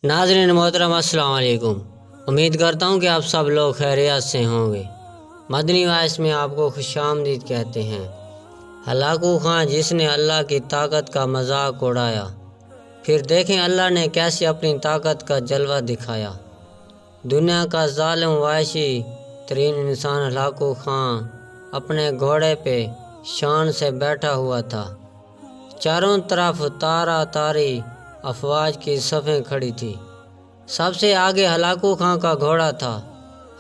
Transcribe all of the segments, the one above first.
ناظرین محترم السلام علیکم۔ امید کرتا ہوں کہ آپ سب لوگ خیریت سے ہوں گے۔ مدنی وائس میں آپ کو خوش آمدید کہتے ہیں۔ ہلاکو خان جس نے اللہ کی طاقت کا مذاق اڑایا، پھر دیکھیں اللہ نے کیسے اپنی طاقت کا جلوہ دکھایا۔ دنیا کا ظالم وحشی ترین انسان ہلاکو خان اپنے گھوڑے پہ شان سے بیٹھا ہوا تھا۔ چاروں طرف تارا تاری افواج کی صفیں کھڑی تھی۔ سب سے آگے ہلاکو خان کا گھوڑا تھا۔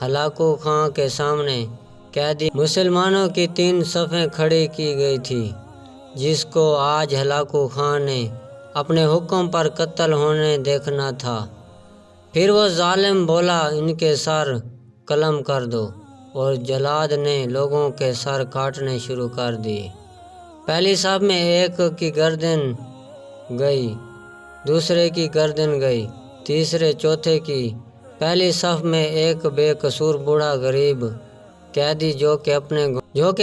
ہلاکو خان کے سامنے قیدی مسلمانوں کی 3 صفیں کھڑی کی گئی تھی، جس کو آج ہلاکو خان نے اپنے حکم پر قتل ہونے دیکھنا تھا۔ پھر وہ ظالم بولا، ان کے سر قلم کر دو، اور جلاد نے لوگوں کے سر کاٹنے شروع کر دیے۔ پہلی صف میں ایک کی گردن گئی، دوسرے کی گردن گئی، تیسرے چوتھے کی۔ پہلی صف میں ایک بے قصور بوڑھا غریب قیدی جو کہ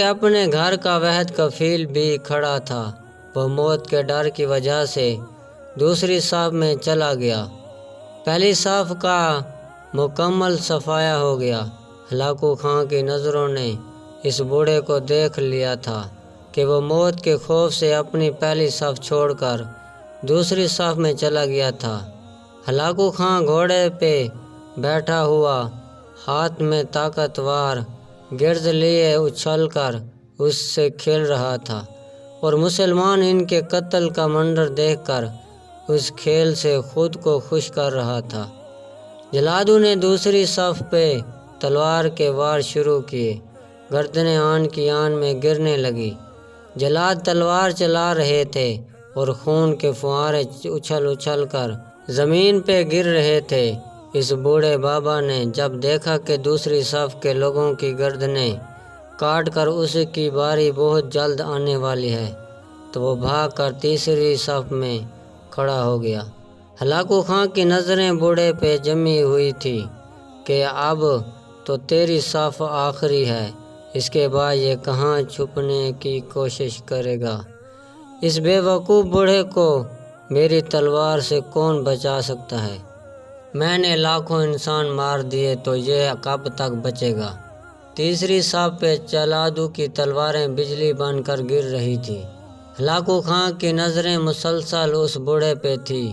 اپنے گھر کا واحد کفیل بھی کھڑا تھا، وہ موت کے ڈر کی وجہ سے دوسری صف میں چلا گیا۔ پہلی صف کا مکمل صفایا ہو گیا۔ ہلاکو خان کی نظروں نے اس بوڑھے کو دیکھ لیا تھا کہ وہ موت کے خوف سے اپنی پہلی صف چھوڑ کر دوسری صف میں چلا گیا تھا۔ ہلاکو خان گھوڑے پہ بیٹھا ہوا، ہاتھ میں طاقتور گرز لیے اچھل کر اس سے کھیل رہا تھا، اور مسلمان ان کے قتل کا منظر دیکھ کر اس کھیل سے خود کو خوش کر رہا تھا۔ جلادوں نے دوسری صف پہ تلوار کے وار شروع کیے۔ گردنیں آن کی آن میں گرنے لگی۔ جلاد تلوار چلا رہے تھے اور خون کے فوارے اچھل اچھل کر زمین پہ گر رہے تھے۔ اس بوڑھے بابا نے جب دیکھا کہ دوسری صف کے لوگوں کی گردنیں کاٹ کر اس کی باری بہت جلد آنے والی ہے، تو وہ بھاگ کر تیسری صف میں کھڑا ہو گیا۔ ہلاکو خان کی نظریں بوڑھے پہ جمی ہوئی تھی کہ اب تو تیری صف آخری ہے، اس کے بعد یہ کہاں چھپنے کی کوشش کرے گا؟ اس بے وقوف بوڑھے کو میری تلوار سے کون بچا سکتا ہے؟ میں نے لاکھوں انسان مار دیے تو یہ کب تک بچے گا؟ تیسری صف پہ جلادوں کی تلواریں بجلی بن کر گر رہی تھی۔ ہلاکو خان کی نظریں مسلسل اس بوڑھے پہ تھی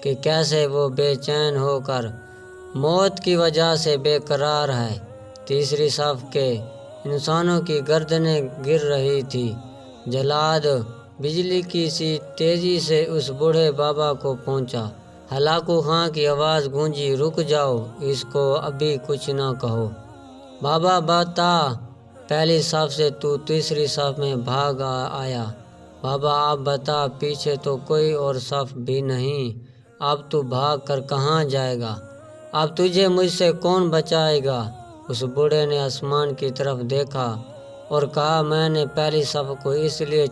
کہ کیسے وہ بے چین ہو کر موت کی وجہ سے بے قرار ہے۔ تیسری صف کے انسانوں کی گردنیں گر رہی تھی۔ جلاد بجلی کی سی تیزی سے اس بوڑھے بابا کو پہنچا۔ ہلاکو خان کی آواز گونجی، رک جاؤ، اس کو ابھی کچھ نہ کہو۔ بابا بتا، پہلی صف سے تو تیسری صف میں بھاگ آیا۔ بابا اب بتا، پیچھے تو کوئی اور صف بھی نہیں، اب تو بھاگ کر کہاں جائے گا؟ اب تجھے مجھ سے کون بچائے گا؟ اس بوڑھے نے آسمان کی طرف دیکھا اور کہا، میں نے پہلی صف کو اس لیے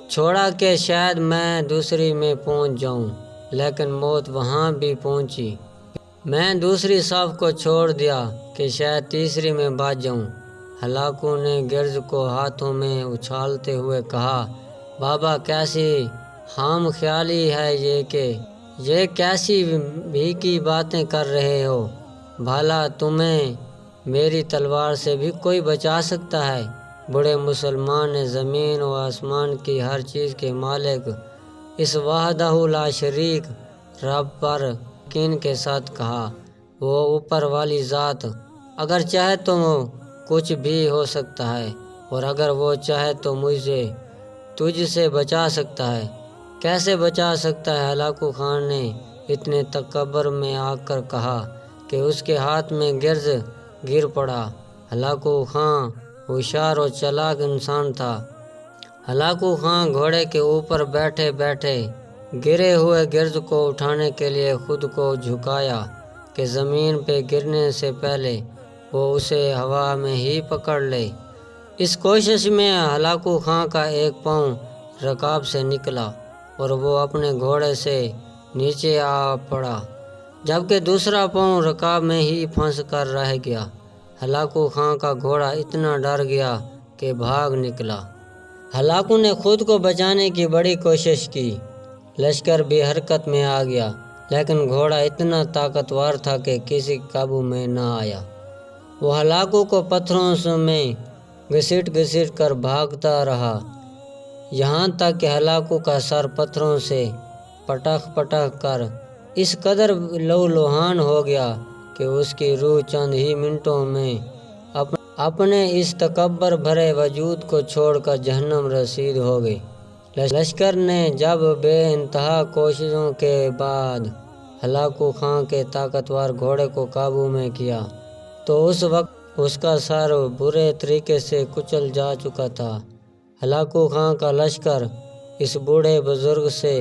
چھوڑا کہ شاید میں دوسری میں پہنچ جاؤں، لیکن موت وہاں بھی پہنچی۔ میں دوسری صف کو چھوڑ دیا کہ شاید تیسری میں بچ جاؤں۔ ہلاکو نے گرز کو ہاتھوں میں اچھالتے ہوئے کہا، بابا کیسی خام خیالی ہے یہ کیسی بھی کی باتیں کر رہے ہو؟ بھلا تمہیں میری تلوار سے بھی کوئی بچا سکتا ہے؟ بڑے مسلمان نے زمین و آسمان کی ہر چیز کے مالک اس وحدہ لا شریک رب پر یقین کے ساتھ کہا، وہ اوپر والی ذات اگر چاہے تو کچھ بھی ہو سکتا ہے، اور اگر وہ چاہے تو مجھے تجھ سے بچا سکتا ہے۔ کیسے بچا سکتا ہے؟ ہلاکو خان نے اتنے تکبر میں آ کر کہا کہ اس کے ہاتھ میں گرز گر پڑا۔ ہلاکو خان ہوشیار اور چالاک انسان تھا۔ ہلاکو خان گھوڑے کے اوپر بیٹھے بیٹھے گرے ہوئے گرز کو اٹھانے کے لیے خود کو جھکایا کہ زمین پہ گرنے سے پہلے وہ اسے ہوا میں ہی پکڑ لے۔ اس کوشش میں ہلاکو خان کا ایک پاؤں رکاب سے نکلا اور وہ اپنے گھوڑے سے نیچے آ پڑا، جبکہ دوسرا پاؤں رکاب میں ہی پھنس کر رہ گیا۔ ہلاکو خان کا گھوڑا اتنا ڈر گیا کہ بھاگ نکلا۔ ہلاکو نے خود کو بچانے کی بڑی کوشش کی۔ لشکر بھی حرکت میں آ گیا۔ لیکن گھوڑا اتنا طاقتور تھا کہ کسی قابو میں نہ آیا۔ وہ ہلاکو کو پتھروں میں گھسیٹ کر بھاگتا رہا، یہاں تک کہ ہلاکو کا سر پتھروں سے پٹک کر اس قدر لہولہان ہو گیا کہ اس کی روح چند ہی منٹوں میں اپنے اس تکبر بھرے وجود کو چھوڑ کر جہنم رسید ہو گئی۔ لشکر نے جب بے انتہا کوششوں کے بعد ہلاکو خان کے طاقتور گھوڑے کو قابو میں کیا تو اس وقت اس کا سر برے طریقے سے کچل جا چکا تھا۔ ہلاکو خان کا لشکر اس بوڑھے بزرگ سے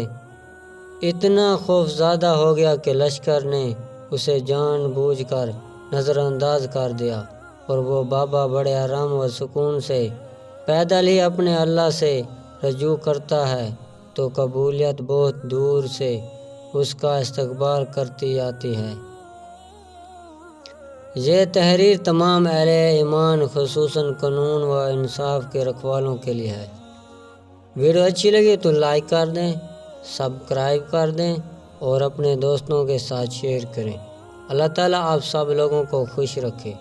اتنا خوفزدہ ہو گیا کہ لشکر نے اسے جان بوجھ کر نظر انداز کر دیا، اور وہ بابا بڑے آرام و سکون سے پیدل ہی اپنے اللہ سے رجوع کرتا ہے تو قبولیت بہت دور سے اس کا استقبال کرتی آتی ہے۔ یہ تحریر تمام اہل ایمان خصوصاً قانون و انصاف کے رکھوالوں کے لیے ہے۔ ویڈیو اچھی لگی تو لائک کر دیں، سبسکرائب کر دیں اور اپنے دوستوں کے ساتھ شیئر کریں۔ اللہ تعالیٰ آپ سب لوگوں کو خوش رکھے۔